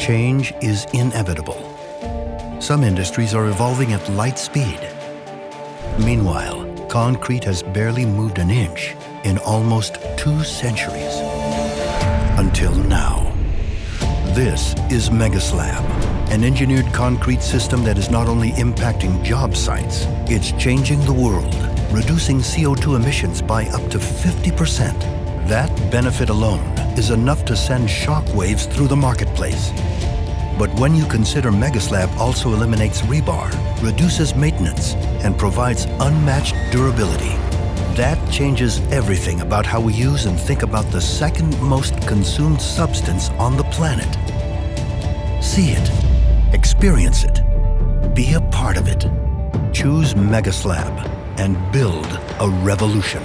Change is inevitable. Some industries are evolving at light speed. Meanwhile, concrete has barely moved an inch in almost 2 centuries. Until now. This is MEGASLAB, an engineered concrete system that is not only impacting job sites, it's changing the world, reducing CO2 emissions by up to 50%. That benefit alone is enough to send shockwaves through the marketplace. But when you consider MEGASLAB also eliminates rebar, reduces maintenance, and provides unmatched durability, that changes everything about how we use and think about the second most consumed substance on the planet. See it, experience it, be a part of it. Choose MEGASLAB and build a revolution.